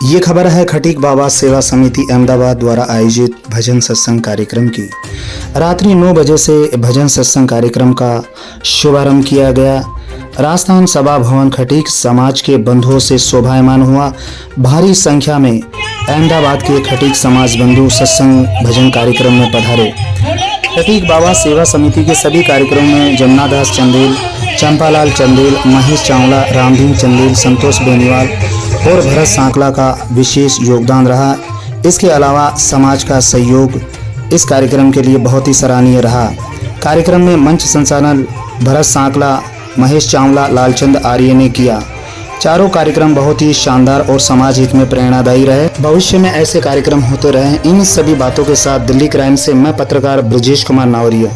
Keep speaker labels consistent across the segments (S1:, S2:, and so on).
S1: ये खबर है खटीक बाबा सेवा समिति अहमदाबाद द्वारा आयोजित भजन सत्संग कार्यक्रम की। रात्रि 9 बजे से भजन सत्संग कार्यक्रम का शुभारंभ किया गया। राजस्थान सभा भवन खटीक समाज के बंधुओं से शोभायमान हुआ। भारी संख्या में अहमदाबाद के खटीक समाज बंधु सत्संग भजन कार्यक्रम में पधारे। खटीक बाबा सेवा समिति के सभी कार्यक्रमों में जमुनादास चंदेल, चंपालाल चंदेल, महेश चावला, रामदीन चंदेल, संतोष बेनीवाल और भरत सांकला का विशेष योगदान रहा। इसके अलावा समाज का सहयोग इस कार्यक्रम के लिए बहुत ही सराहनीय रहा। कार्यक्रम में मंच संचालन भरत सांकला, महेश चावला, लालचंद आर्य ने किया। चारों कार्यक्रम बहुत ही शानदार और समाज हित में प्रेरणादायी रहे। भविष्य में ऐसे कार्यक्रम होते रहे। इन सभी बातों के साथ दिल्ली क्राइम से मैं पत्रकार ब्रजेश कुमार नावरिया।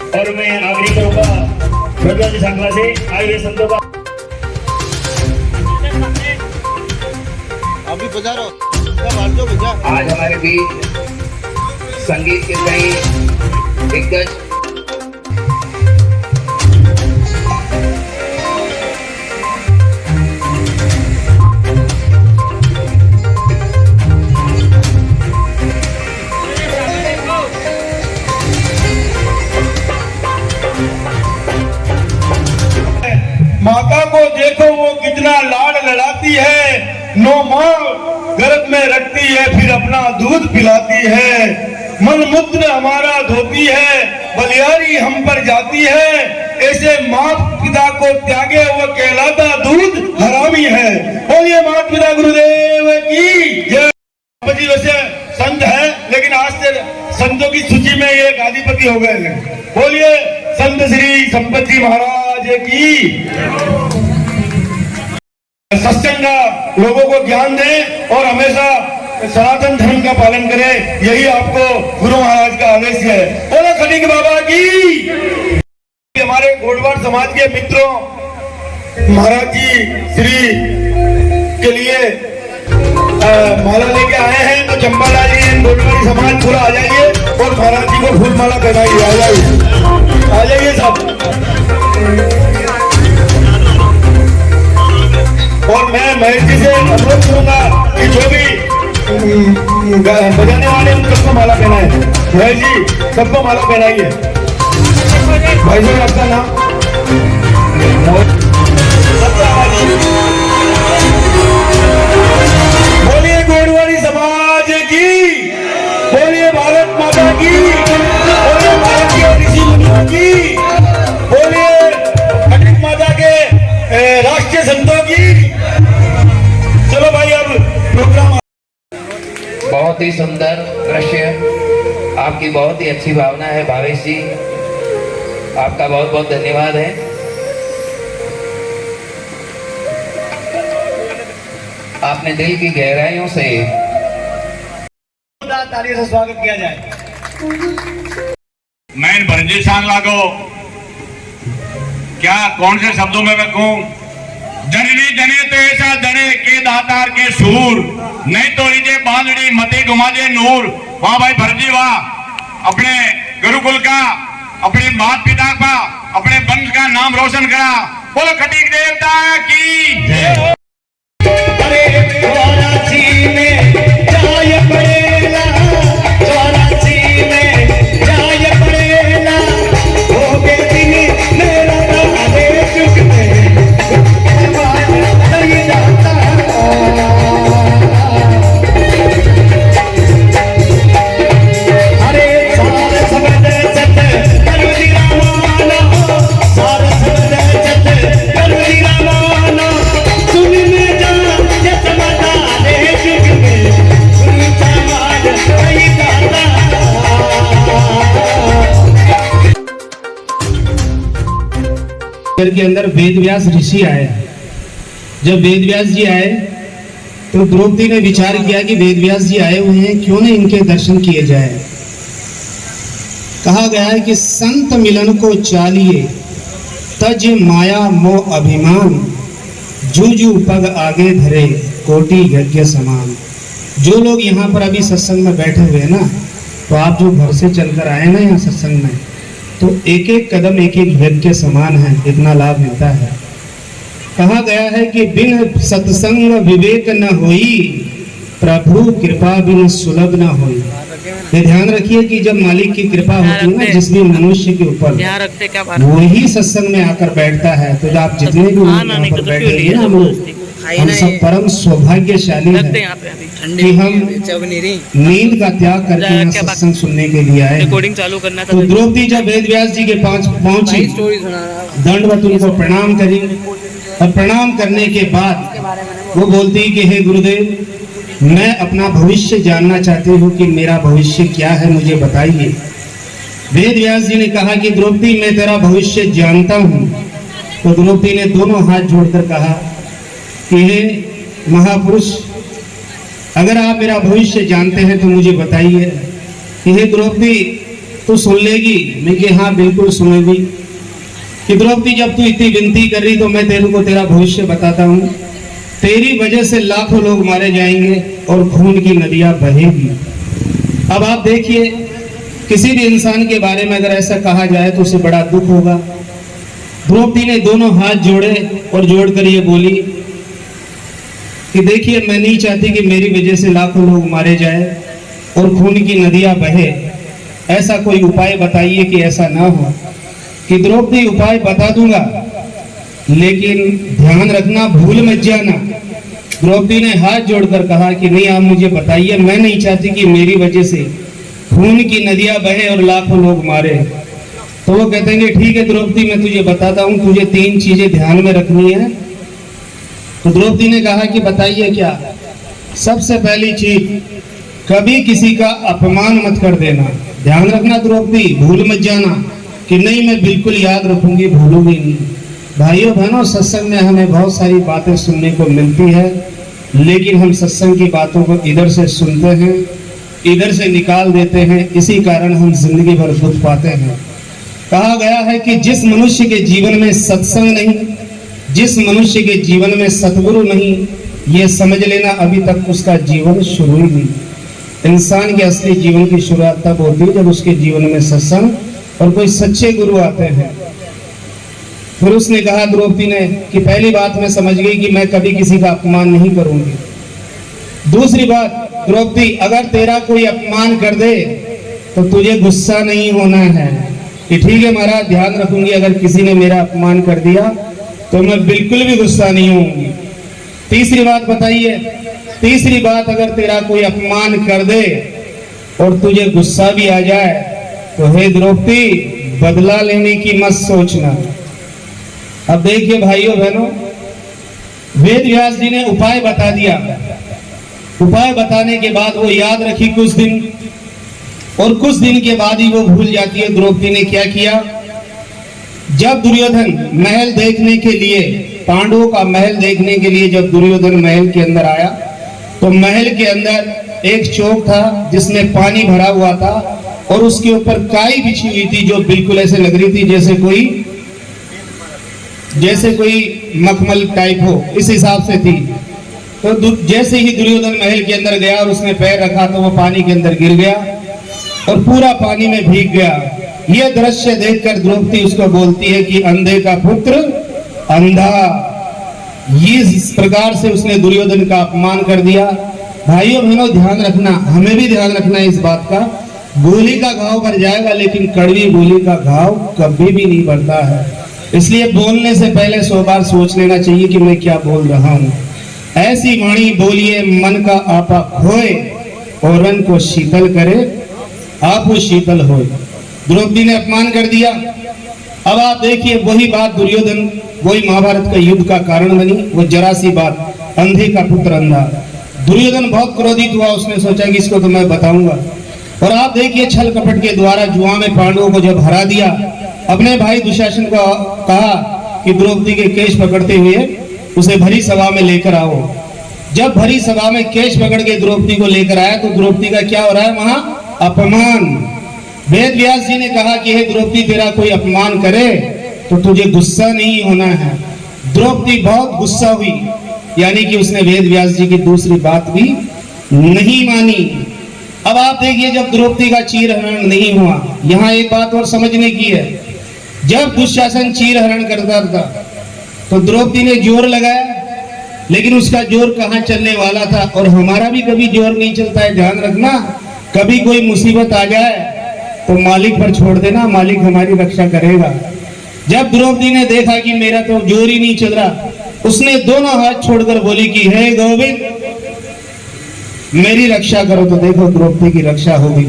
S2: और मैं नागरिकों का भगवान सांगला से आए हुए संतों का
S3: अभी पधारो भैया।
S4: आज हमारे बीच संगीत के कई दिग्गज
S3: माता को देखो वो कितना लाड लड़ाती है, 9 माह गर्भ में रखती है, फिर अपना दूध पिलाती है। मन मूत्र हमारा धोती है, बलियारी हम पर जाती है। ऐसे माता पिता को त्यागे वो कहलाता दूध हरामी है। बोलिए माता पिता गुरुदेव की जय। जी वैसे संत है, लेकिन आज से संतों की सूची में ये गादीपति हो गए हैं। बोलिए संत श्री संपत जी महाराज की। सत्संग लोगों को ज्ञान दे और हमेशा सनातन धर्म का पालन करे, यही आपको गुरु महाराज का आदेश है। बोलो खटीक बाबा की। हमारे गोडवाड़ समाज के मित्रों महाराज जी श्री के लिए माला लेके आए हैं, तो चंपालाल जी गोडवाड़ी समाज पूरा आ जाइए और महाराज जी को फूल माला पहनाइए। आ जाइए सब। और मैं महेश जी से अनुरोध करूंगा कि जो भी बजाने वाले उन सबको माला पहनाए। महेश जी सबको माला पहनाइए। भाई साहब आपका नाम? बोलिए गोडवाड़ी समाज की, बोलिए भारत माता की, बोलिए भारत के ऋषि मुनियों की, बोलिए खटीक माता के राष्ट्रीय संतों की। चलो भाई अब प्रोग्राम।
S4: बहुत ही सुंदर दृश्य, आपकी बहुत ही अच्छी भावना है भावेश जी, आपका बहुत बहुत धन्यवाद है। आपने दिल की गहराइयों से
S3: ताली से स्वागत किया जाए।
S5: मैं भरत सांगला को क्या कौन से शब्दों में मैं कहूं? जननी जने तो ऐसा जने के दातार के सूर, नहीं तो लीजिए बांधड़ी मते घुमा दे नूर। वाह भाई भरत जी वाह। अपने गुरुकुल का, अपने माता पिता का, अपने वंश का नाम रोशन करा। बोलो खटीक देवता की।
S3: सारे
S6: घर के अंदर वेदव्यास ऋषि आए। जब वेदव्यास जी आए तो द्रौपदी ने विचार किया कि वेदव्यास जी आए हुए हैं, क्यों न इनके दर्शन किए जाए। कहा गया है कि संत मिलन को चालिए तज माया मोह अभिमान, जूझू पग आगे धरे कोटि यज्ञ समान। जो लोग यहाँ पर अभी सत्संग में बैठे हुए हैं ना, तो आप जो घर से चलकर आए ना यहाँ सत्संग में, तो एक एक कदम एक एक यज्ञ के समान है, इतना लाभ मिलता है। कहा गया है कि बिन सत्संग विवेक न होई, प्रभु कृपा बिन सुलभ न होई। ये ध्यान रखिए कि जब मालिक की कृपा होती है ना जिस भी मनुष्य के ऊपर, वही सत्संग में आकर बैठता है। तो जब आप जितने भी लोग यहाँ पर बैठे हैं ना, हम सब परम सौभाग्यशाली हैं कि हम नींद का त्याग करके यहाँ सत्संग सुनने के लिए आए। तो द्रौपदी जब वेदव्यास जी के पास पहुंची, दंडवत उनको प्रणाम करी, और प्रणाम करने के बाद वो बोलती कि हे गुरुदेव, मैं अपना भविष्य जानना चाहती हूँ कि मेरा भविष्य क्या है, मुझे बताइए। वेदव्यास जी ने कहा कि द्रौपदी, मैं तेरा भविष्य जानता हूँ। तो द्रौपदी ने दोनों हाथ जोड़कर कहा कि हे महापुरुष, अगर आप मेरा भविष्य जानते हैं तो मुझे बताइए। कि हे द्रौपदी, तू सुन लेगी? मैं कि हाँ बिल्कुल सुनेगी। कि द्रौपदी, जब तू इतनी विनती कर रही तो मैं तेरे को तेरा भविष्य बताता हूँ। तेरी वजह से लाखों लोग मारे जाएंगे और खून की नदियां बहेगी। अब आप देखिए, किसी भी इंसान के बारे में अगर ऐसा कहा जाए तो उसे बड़ा दुख होगा। द्रौपदी ने दोनों हाथ जोड़े और जोड़कर ये बोली कि देखिए, मैं नहीं चाहती कि मेरी वजह से लाखों लोग मारे जाए और खून की नदियां बहे। ऐसा कोई उपाय बताइए कि ऐसा ना हो। कि द्रौपदी, उपाय बता दूंगा, लेकिन ध्यान रखना, भूल मत जाना। द्रौपदी ने हाथ जोड़कर कहा कि नहीं, आप मुझे बताइए, मैं नहीं चाहती कि मेरी वजह से खून की नदियां बहे और लाखों लोग मारे। तो वो कहते हैं कि ठीक है द्रौपदी, मैं तुझे बताता हूँ, तुझे 3 चीजें ध्यान में रखनी है। तो द्रौपदी ने कहा कि बताइए क्या। सबसे पहली चीज, कभी किसी का अपमान मत कर देना। ध्यान रखना द्रौपदी, भूल मत जाना। कि नहीं, मैं बिल्कुल याद रखूंगी, भूलूंगी नहीं। भाइयों बहनों, सत्संग में हमें बहुत सारी बातें सुनने को मिलती है, लेकिन हम सत्संग की बातों को इधर से सुनते हैं, इधर से निकाल देते हैं। इसी कारण हम जिंदगी भर दुख पाते हैं। कहा गया है कि जिस मनुष्य के जीवन में सत्संग नहीं, जिस मनुष्य के जीवन में सतगुरु नहीं, ये समझ लेना अभी तक उसका जीवन शुरू ही नहीं। इंसान के असली जीवन की शुरुआत तब होती है जब उसके जीवन में सत्संग और कोई सच्चे गुरु आते हैं। फिर उसने कहा, द्रौपदी ने, कि पहली बात मैं समझ गई कि मैं कभी किसी का अपमान नहीं करूंगी। दूसरी बात, द्रौपदी, अगर तेरा कोई अपमान कर दे तो तुझे गुस्सा नहीं होना है। कि ठीक है महाराज, ध्यान रखूंगी, अगर किसी ने मेरा अपमान कर दिया तो मैं बिल्कुल भी गुस्सा नहीं होऊंगी। तीसरी बात बताइए। तीसरी बात, अगर तेरा कोई अपमान कर दे और तुझे गुस्सा भी आ जाए तो हे द्रौपदी, बदला लेने की मत सोचना। अब देखिए भाइयों बहनों, वेदव्यास जी ने उपाय बता दिया। उपाय बताने के बाद वो याद रखी कुछ दिन, और कुछ दिन के बाद ही वो भूल जाती है। द्रौपदी ने क्या किया, जब दुर्योधन महल देखने के लिए, पांडवों का महल देखने के लिए जब दुर्योधन महल के अंदर आया, तो महल के अंदर एक चौक था जिसमें पानी भरा हुआ था और उसके ऊपर काई बिछी हुई थी, जो बिल्कुल ऐसे लग रही थी जैसे कोई मखमल टाइप हो, इस हिसाब से थी। तो जैसे ही दुर्योधन महल के अंदर गया और उसने पैर रखा तो वो पानी के अंदर गिर गया और पूरा पानी में भीग गया। यह दृश्य देखकर द्रौपदी उसको बोलती है कि अंधे का पुत्र अंधा। इस प्रकार से उसने दुर्योधन का अपमान कर दिया। भाइयों बहनों, ध्यान रखना, हमें भी ध्यान रखना है इस बात का। गोली का घाव भर जाएगा, लेकिन कड़वी गोली का घाव कभी भी नहीं भरता है। इसलिए बोलने से पहले 100 बार सोच लेना चाहिए कि मैं क्या बोल रहा हूँ। ऐसी वाणी बोलिए मन का आपा खोए, और रन को शीतल करे आप वो शीतल हो। द्रौपदी ने अपमान कर दिया। अब आप देखिए, वही बात दुर्योधन, वही महाभारत का युद्ध का कारण बनी। वो जरा सी बात, अंधे का पुत्र अंधा। दुर्योधन बहुत क्रोधित हुआ, उसने सोचा कि इसको तो मैं बताऊंगा। और आप देखिए, छल कपट के द्वारा जुआ में पांडवों को जब हरा दिया, अपने भाई दुशासन को कहा कि द्रौपदी के केश पकड़ते हुए उसे भरी सभा में लेकर आओ। जब भरी सभा में केश पकड़ के द्रौपदी को लेकर आया तो द्रौपदी का क्या हो रहा है वहां? अपमान। वेद व्यास जी ने कहा कि हे द्रौपदी, तेरा कोई अपमान करे तो तुझे गुस्सा नहीं होना है। द्रौपदी बहुत गुस्सा हुई, यानी कि उसने वेद व्यास जी की दूसरी बात भी नहीं मानी। अब आप देखिए, जब द्रौपदी का चीरहरण नहीं हुआ, यहाँ एक बात और समझने की है। जब दुशासन चीरहरण करता था तो द्रौपदी ने जोर लगाया, लेकिन उसका जोर कहाँ चलने वाला था। और हमारा भी कभी जोर नहीं चलता है, ध्यान रखना। कभी कोई मुसीबत आ जाए तो मालिक पर छोड़ देना, मालिक हमारी रक्षा करेगा। जब द्रौपदी ने देखा कि मेरा तो जोर ही नहीं चल रहा, उसने दोनों हाथ छोड़कर बोली कि हे गोविंद, मेरी रक्षा करो। तो देखो द्रौपदी की रक्षा हो गई।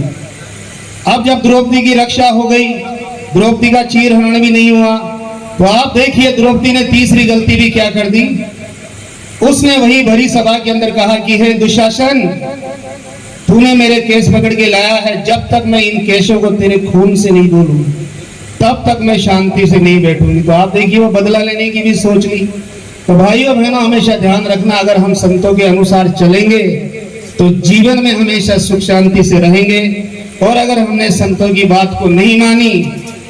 S6: अब जब द्रौपदी की रक्षा हो गई, द्रौपदी का चीरहरण भी नहीं हुआ, तो आप देखिए द्रौपदी ने तीसरी गलती भी क्या कर दी। उसने वही भरी सभा के अंदर कहा कि हे दुशासन, तूने मेरे केस पकड़ के लाया है, जब तक मैं इन केशों को तेरे खून से नहीं धो लूं तब तक मैं शांति से नहीं बैठूंगी। तो आप देखिए वो बदला लेने की भी सोच ली। तो भाइयों बहनों, हमेशा ध्यान रखना, अगर हम संतों के अनुसार चलेंगे तो जीवन में हमेशा सुख शांति से रहेंगे, और अगर हमने संतों की बात को नहीं मानी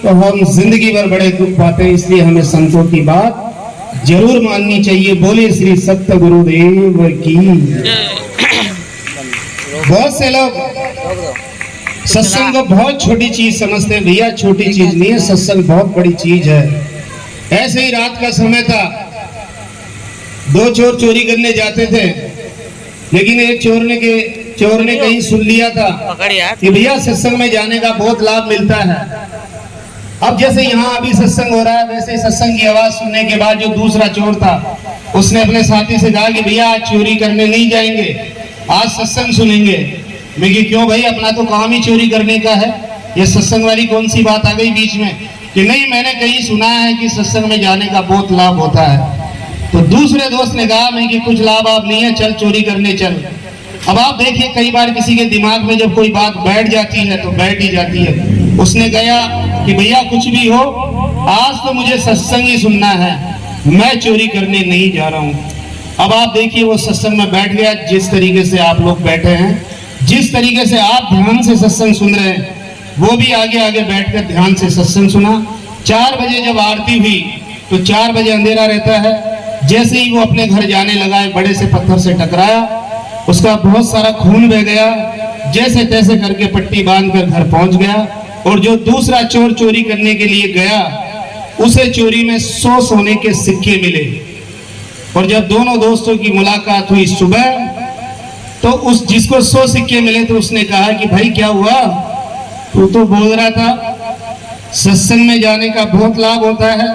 S6: तो हम जिंदगी भर बड़े दुख पाते हैं। इसलिए हमें संतों की बात जरूर माननी चाहिए। बोले श्री सत्य गुरुदेव की। बहुत से लोग सत्संग को बहुत छोटी चीज समझते हैं। भैया छोटी चीज नहीं है, सत्संग बहुत बड़ी चीज है। ऐसे ही रात का समय था, दो चोर चोरी करने जाते थे, लेकिन एक चोर ने कहीं सुन लिया था कि भैया सत्संग में जाने का बहुत लाभ मिलता है। अब जैसे यहाँ अभी सत्संग हो रहा है, वैसे सत्संग की आवाज सुनने के बाद जो दूसरा चोर था उसने अपने साथी से कहा कि भैया आज चोरी करने नहीं जाएंगे, आज सत्संग सुनेंगे। मैं कि क्यों भाई, अपना तो काम ही चोरी करने का है, ये सत्संग वाली कौन सी बात आ गई बीच में? कि नहीं, मैंने कहीं सुना है कि सत्संग में जाने का बहुत लाभ होता है। तो दूसरे दोस्त ने कहा मैं कि कुछ लाभ आप नहीं है, चल चोरी करने चल। अब आप देखिए, कई बार किसी के दिमाग में जब कोई बात बैठ जाती है तो बैठ ही जाती है। उसने कहा कि भैया कुछ भी हो, आज तो मुझे सत्संग ही सुनना है, मैं चोरी करने नहीं जा रहा हूँ। अब आप देखिए वो सत्संग में बैठ गया। जिस तरीके से आप लोग बैठे हैं, जिस तरीके से आप ध्यान से सत्संग सुन रहे हैं, वो भी आगे आगे बैठकर ध्यान से सत्संग सुना। 4 बजे जब आरती हुई तो 4 बजे अंधेरा रहता है। जैसे ही वो अपने घर जाने लगा, एक बड़े से पत्थर से टकराया, उसका बहुत सारा खून बह गया। जैसे तैसे करके पट्टी बांधकर घर पहुंच गया। और जो दूसरा चोर चोरी करने के लिए गया, उसे चोरी में 100 सोने के सिक्के मिले। और जब दोनों दोस्तों की मुलाकात हुई सुबह, तो उस जिसको 100 सिक्के मिले तो उसने कहा कि भाई क्या हुआ, तू तो बोल रहा था सत्संग में जाने का बहुत लाभ होता है,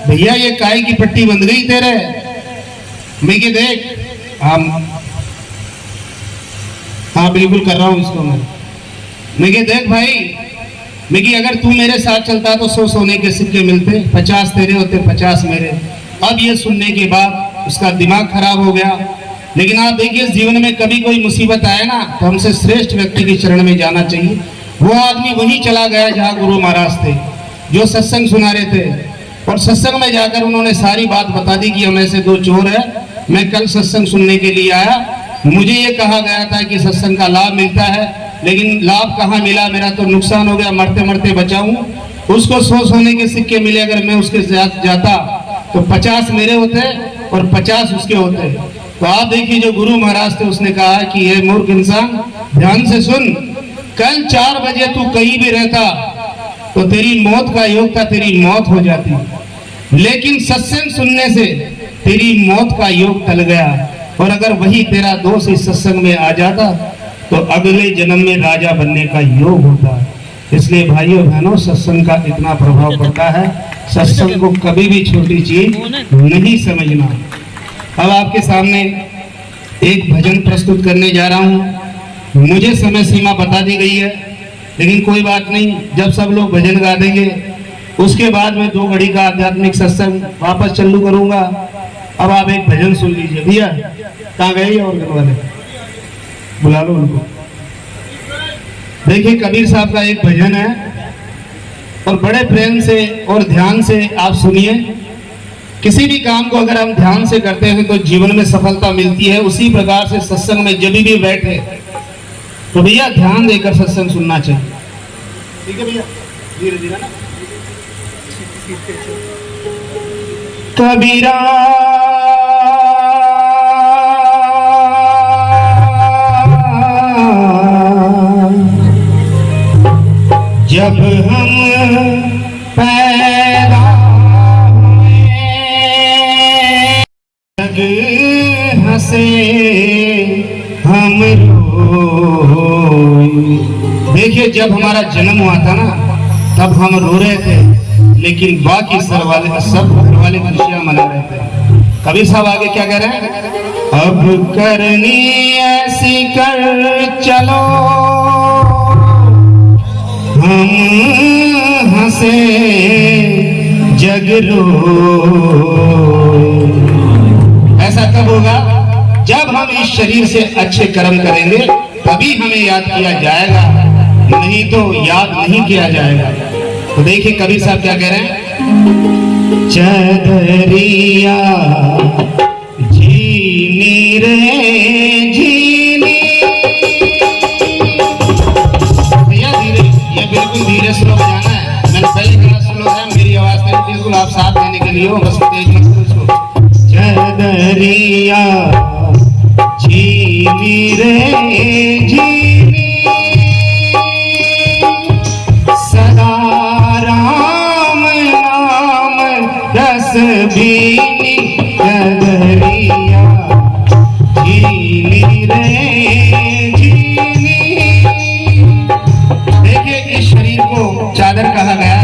S6: भैया ये काय की पट्टी बंध गई तेरे। मैं कि देख, हाँ बिल्कुल कर रहा हूं इसको मैं कि देख भाई, मैं कि अगर तू मेरे साथ चलता तो 100 सोने के सिक्के मिलते, 50 तेरे होते, 50 मेरे। अब ये सुनने के बाद उसका दिमाग खराब हो गया। लेकिन आप देखिए, जीवन में कभी कोई मुसीबत आए ना, तो हमसे श्रेष्ठ व्यक्ति के चरण में जाना चाहिए। वो आदमी वहीं चला गया जहाँ गुरु महाराज थे, जो सत्संग सुना रहे थे। और सत्संग में जाकर उन्होंने सारी बात बता दी कि हम ऐसे 2 चोर है, मैं कल सत्संग सुनने के लिए आया, मुझे ये कहा गया था कि सत्संग का लाभ मिलता है, लेकिन लाभ कहाँ मिला, मेरा तो नुकसान हो गया, मरते मरते बचा हूँ। उसको 100 सोने के सिक्के मिले, अगर मैं उसके साथ जाता तो 50 मेरे होते और 50 उसके होते। तो आप देखिए, जो गुरु महाराज थे उसने कहा कि ये मूर्ख इंसान, ध्यान से सुन, कल 4 बजे तू कहीं भी रहता तो तेरी मौत का योग था, तेरी मौत हो जाती, लेकिन सत्संग सुनने से तेरी मौत का योग टल गया। और अगर वही तेरा दोस्त इस सत्संग में आ जाता तो अगले जन्म में राजा बनने का योग होता। इसलिए भाइयों बहनों, सत्संग का इतना प्रभाव पड़ता है, सत्संग को कभी भी छोटी चीज नहीं समझना। अब आपके सामने एक भजन प्रस्तुत करने जा रहा हूँ। मुझे समय सीमा बता दी गई है, लेकिन कोई बात नहीं, जब सब लोग भजन गा देंगे उसके बाद मैं 2 घड़ी का आध्यात्मिक सत्संग वापस चालू करूंगा। अब आप एक भजन सुन लीजिए। भैया कहाँ गए और घर वाले, बुला लो उनको। देखिए, कबीर साहब का एक भजन है और बड़े प्रेम से और ध्यान से आप सुनिए। किसी भी काम को अगर हम ध्यान से करते हैं तो जीवन में सफलता मिलती है। उसी प्रकार से सत्संग में जब भी बैठे तो भैया ध्यान देकर सत्संग सुनना चाहिए। ठीक है भैया, धीरे धीरे ना। कबीरा जब हम पैदा हुए जग हंसे हम रोए। देखिए, जब हमारा जन्म हुआ था ना तब हम रो रहे थे, लेकिन बाकी सब घर वाले खुशियां मना रहे थे। कबीर साहब आगे क्या कह रहे हैं? अब करनी ऐसी कर चलो हम हंसे जग रोए। ऐसा कब होगा? जब हम इस शरीर से अच्छे कर्म करेंगे तभी हमें याद किया जाएगा, नहीं तो याद नहीं किया जाएगा। तो देखिए कबीर साहब क्या कह रहे हैं? चदरिया जीनी रे जीनी। भैया धीरे, ये बिल्कुल धीरे स्लो बजाना है। मैंने पहले कहा स्लो है, मेरी आवाज में बिल्कुल आप साथ देने के लिए हो, बस तेज मत करो इसको। चदरिया जीनी रे जीनी सदा राम नाम रस बीनी। चदरिया जीनी रे जीनी। देखिए, इस शरीर को चादर कहा गया है।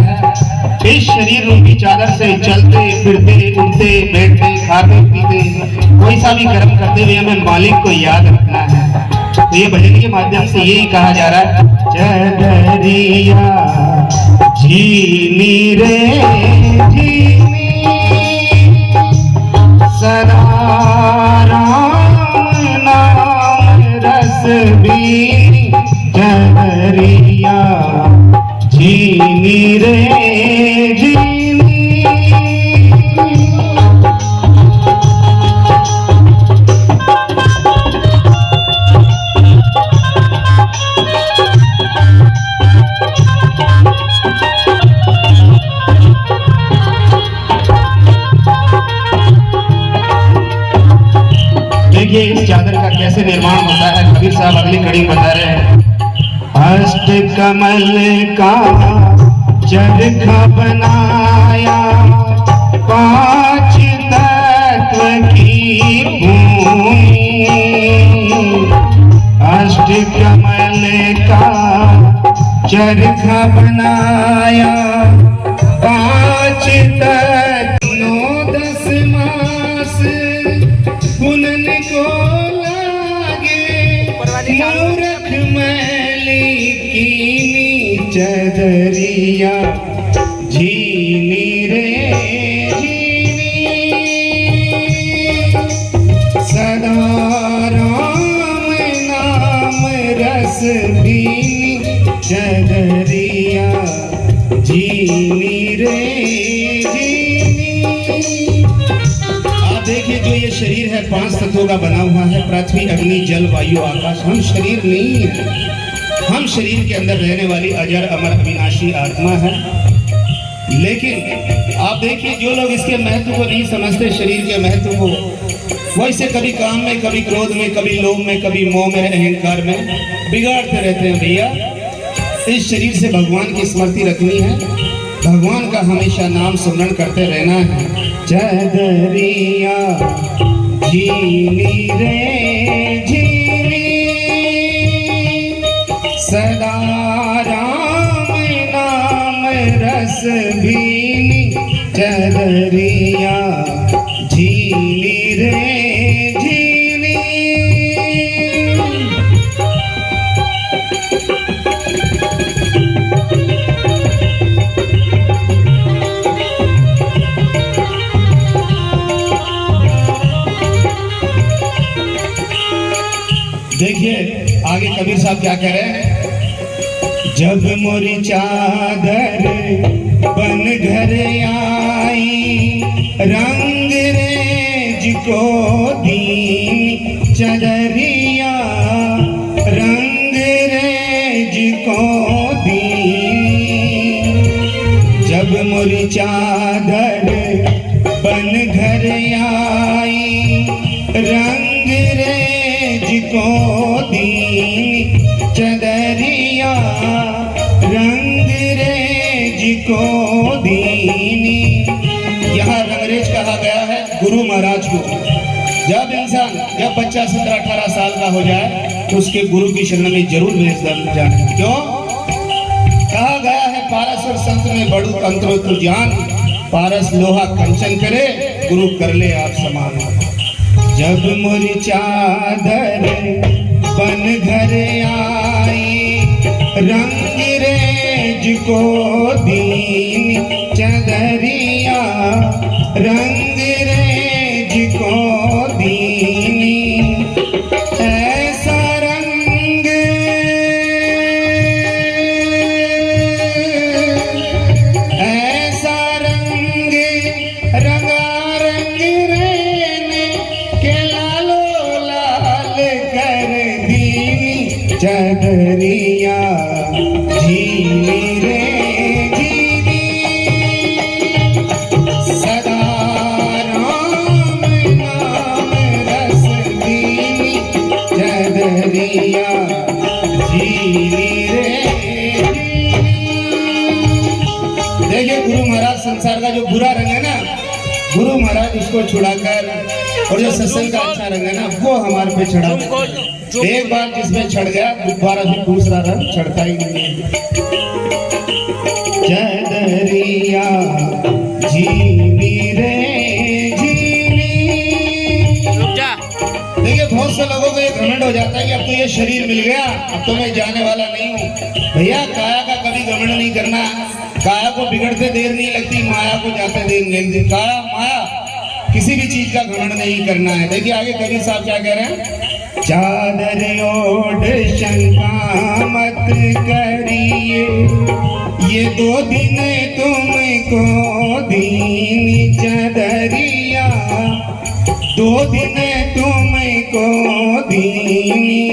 S6: इस शरीर रूपी चादर से चलते फिरते उठते बैठते खाते पीते कोई सा भी कर्म करते हुए हमें मालिक को याद रखना है। तो ये भजन के माध्यम से यही कहा जा रहा है, चदरिया जीनी रे जीनी सदा राम नाम रस बीनी। चदरिया जीनी रे जीनी। देखिए, इस चादर का कैसे निर्माण होता है, कबीर साहब अगली कड़ी में बता रहे हैं। अष्ट कमल का चरखा बनाया, पांच तत्व की भूमि। अष्ट कमल का चरखा बनाया, पांच तत्व 9-10 मास पुनन को लागे। मूर्ख मैली कीनी चदरिया जीनी रे जीनी सदा राम नाम रस बीनी। चदरिया जीनी रे जीनी। आप देखिए, जो ये शरीर है 5 तत्वों का बना हुआ है, पृथ्वी अग्नि जल वायु आकाश। हम शरीर नहीं है, हम शरीर के अंदर रहने वाली अजर अमर अविनाशी आत्मा है। लेकिन आप देखिए, जो लोग इसके महत्व को नहीं समझते, शरीर के महत्व को, वो इसे कभी काम में, कभी क्रोध में, कभी लोभ में, कभी मोह में, अहंकार में बिगाड़ते रहते हैं। भैया, इस शरीर से भगवान की स्मृति रखनी है, भगवान का हमेशा नाम स्मरण करते रहना है। चदरिया जीनी रे जीनी सदा राम नाम रस बीनी। चदरिया जीनी रे जीनी। देखिए आगे कबीर साहब क्या कह रहे हैं। जब मोरी चादर बन घर आई रंग को दीन चदरिया, रंग रेज को दीन। जब मोरी चादर बन घर आई, रंग रेज को दीन चदरिया, रंग रेज को दीनी। यहाँ रंगरेज कहा गया है गुरु महाराज को। जब इंसान, जब बच्चा 17-18 साल का हो जाए तो उसके गुरु की शरण में जरूर भेज जाए। क्यों? कहा गया है पारस और संत में बड़ू अंतरो तु जान, पारस लोहा कंचन करे, गुरु कर ले आप समान। जब मोरी चादर बन घर आई, रंग रेज को दीन चदरिया, रंग रेज को दीनी। ऐसा रंग, ऐसा रंग रंगा रंग रेने के लालो लाल कर दीनी चदरिया, झीली रे झीली सदा राम नाम रस दीनी चदरिया, झीली रे देखिए गुरु महाराज संसार का जो बुरा रंग है ना, गुरु महाराज उसको छुड़ाकर, और जो सत्संग का अच्छा रंग है ना वो हमारे पे चढ़ा देते हैं। एक बार जिसमें चढ़ गया दोबारा फिर दूसरा रंग चढ़ता ही नहीं है। चदरिया झीली रे झीली। देखिए बहुत से लोगों को ये घमंड हो जाता है कि अब तो ये शरीर मिल गया, अब तो मैं जाने वाला नहीं हूँ। भैया काया का कभी घमंड नहीं करना। काया को बिगड़ते देर नहीं लगती, माया को जाते देर नहीं लगती। काया माया किसी भी चीज का घमंड नहीं करना है। देखिए आगे कबीर साहब क्या कह रहे हैं, चादर ओढ़ शंका मत करिए, ये 2 दिन तुमको दीन चदरिया, 2 दिन तुमको दीनी।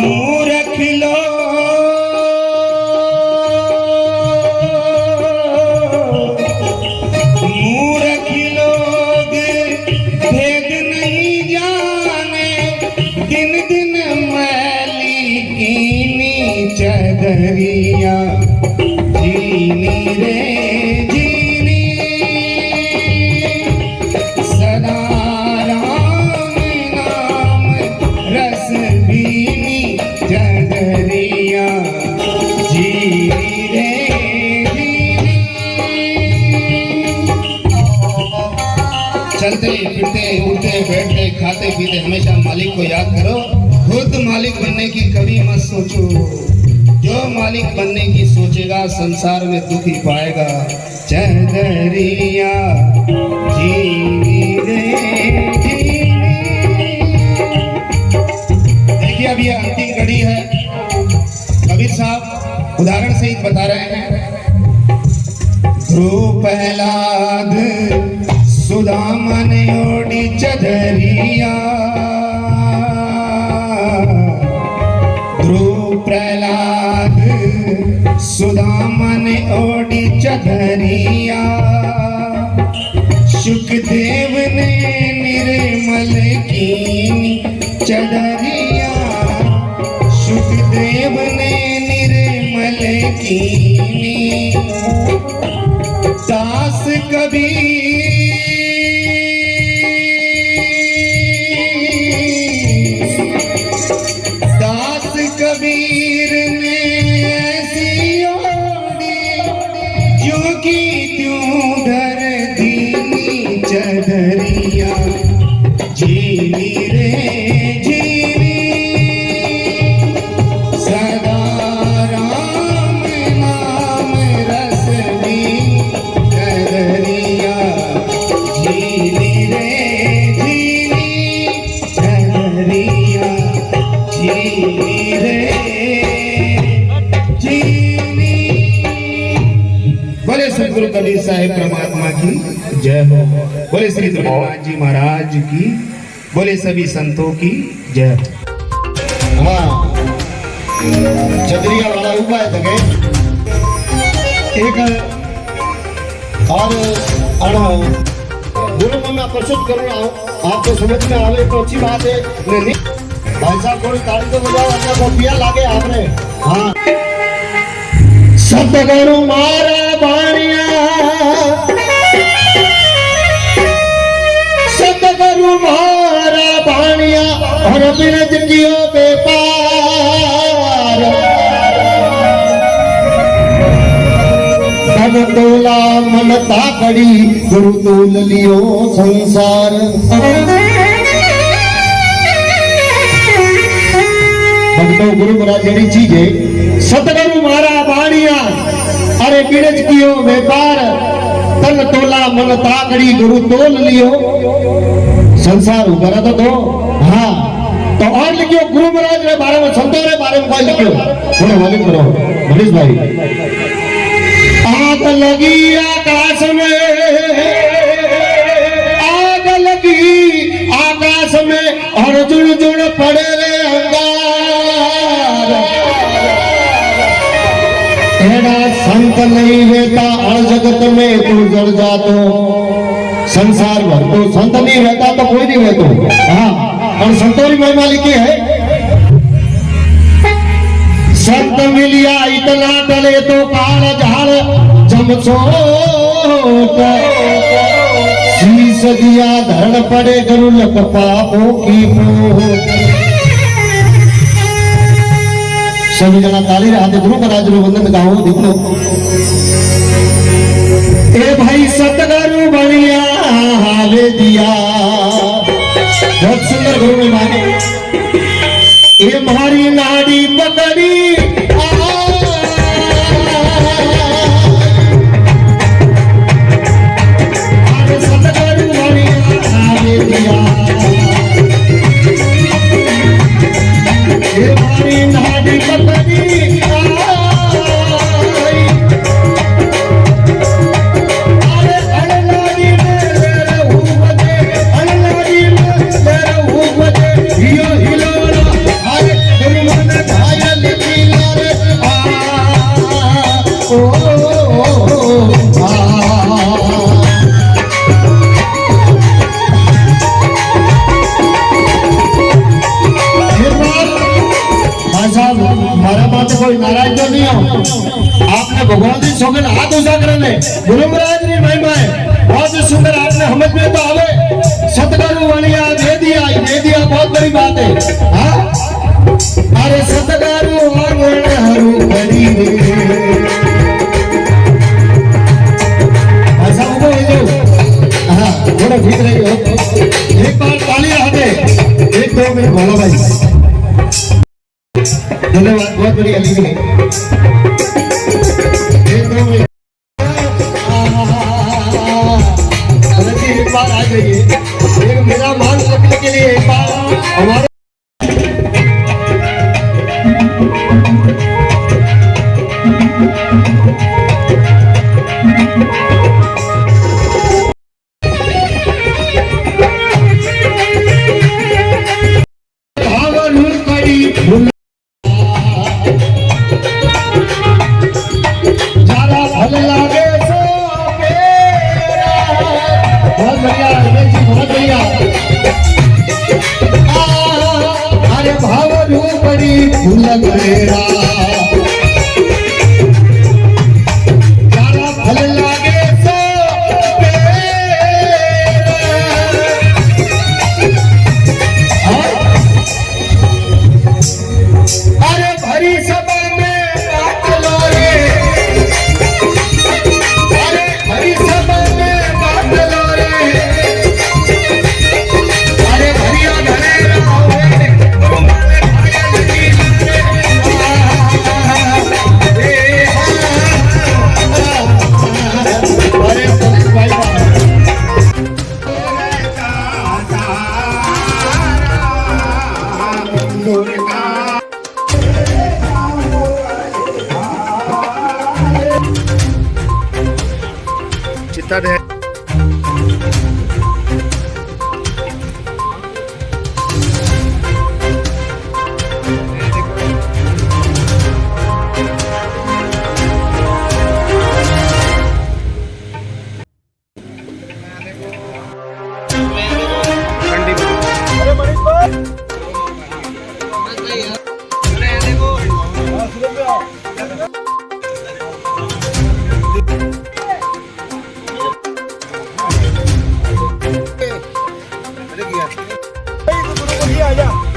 S6: मूर्ख लोग भेद नहीं जाने, दिन दिन मैली कीनी चदरिया, झीली रे झीली सदा राम नाम रस बीनी चदरिया, झीली रे चलते फिरते उठते बैठते खाते पीते हमेशा मालिक को याद करो। खुद मालिक बनने की कभी मत सोचो, जो मालिक बनने की सोचेगा संसार में दुख ही पाएगा। चदरिया झीली रे झीली। देखिए अब ये अंतिम घड़ी है, कबीर साहब उदाहरण सहित बता रहे हैं। ध्रुव प्रहलाद सुदामा ने ओढ़ी चदरिया, ध्रुव प्रहलाद सुदामा ने ओढ़ी चदरिया, सुखदेव ने निर्मल कीनी चदरिया, सुखदेव ने निर्मल कीनी। दास कबीर कबीर ने ऐसी ओढ़ी, जो की त्यों धर दीनी चदरिया, झीली रे झीली सदा राम नाम रस दी चदरिया, झीली रे झीली चदरिया, झीली रे झीली। बोले सद्गुरु कबीर साहेब परमात्मा की जय हो। बोले श्री तुलसीदास जी महाराज की, बोले सभी संतों की जय हो।
S7: हाँ चंद्रिया वाला उपाय तक एक और दोनों में प्रस्तुत करूँ आपको समझ में आवे तो अच्छी बात है। नहीं भाई साहब थोड़ी ताली तो बजाओ, अपना कॉपिया लागे आपने। हाँ सतगुरु मारा बाणिया, सतगुरु मारा बाणिया और बिरज कियो बेपार। तन तोला मन ताकड़ी गुरु तोल लियो संसार। भक्तों गुरु महाराज जड़ी चीज है, सतगुरु मारा बाणिया अरे बिरज कियो व्यापार। तन तोला मन ताकड़ी गुरु तोल लियो संसार ऊपर तो दो। हाँ तो और लिखियो गुरु महाराज के बारे में, संतों के बारे में कोई लिखियो थोड़ा मालूम करो मनीष भाई। आग लगी आकाश में, आग लगी आकाश में और जुड़ जुड़ पड़े रे अंगार। तेरा संत नहीं रहता और जगत में तू जड़ जातो। संसार भर तो संत नहीं रहता तो कोई नहीं रहता। हाँ और संतों की महिमा लिखी है, संत मिलिया इतना टले तो काल झाड़ जमसोट। शीश दिया धरण पड़े गुरु लक पापों की मोट। सभी जना ताली रहते गुरु महाराज रो वंदन गाओ देखो। ए भाई सतगुरु बनिया हावे दिया, बहुत सुंदर गुरु में माने। ये मारी नाड़ी पकड़ी सतगुरु बनिया हावे दिया। ये मारी नाड़ी पकड़ी कोई नाराज तो नहीं हो। आपने भगवान की सौगंध हाथ ऊंचा करने गुरु महाराज की महिमा है बहुत ही सुंदर। आपने समझ में तो आवे सतगुरु बनिया दे दिया बहुत बड़ी बात है। हाँ अरे सतगुरु हरू बड़ी ऐसा हो हाँ थोड़ा ठीक रही हो। एक बार ताली रहते एक दो मिनट भोला भाई धन्यवाद बहुत बढ़िया लिखी है। एक बार आ जाइए एक मेरा मान रखने के लिए एक बार हमारे बहुत बढ़िया।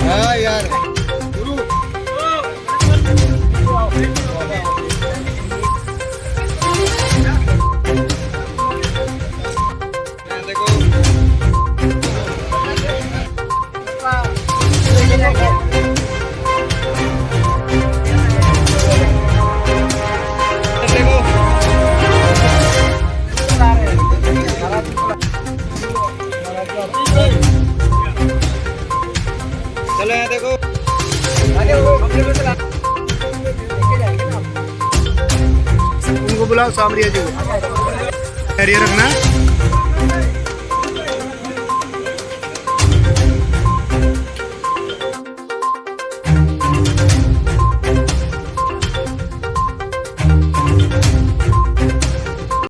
S7: हाँ यार चलो यहाँ देखो उनको बुलाओ सामरिया जी को रखना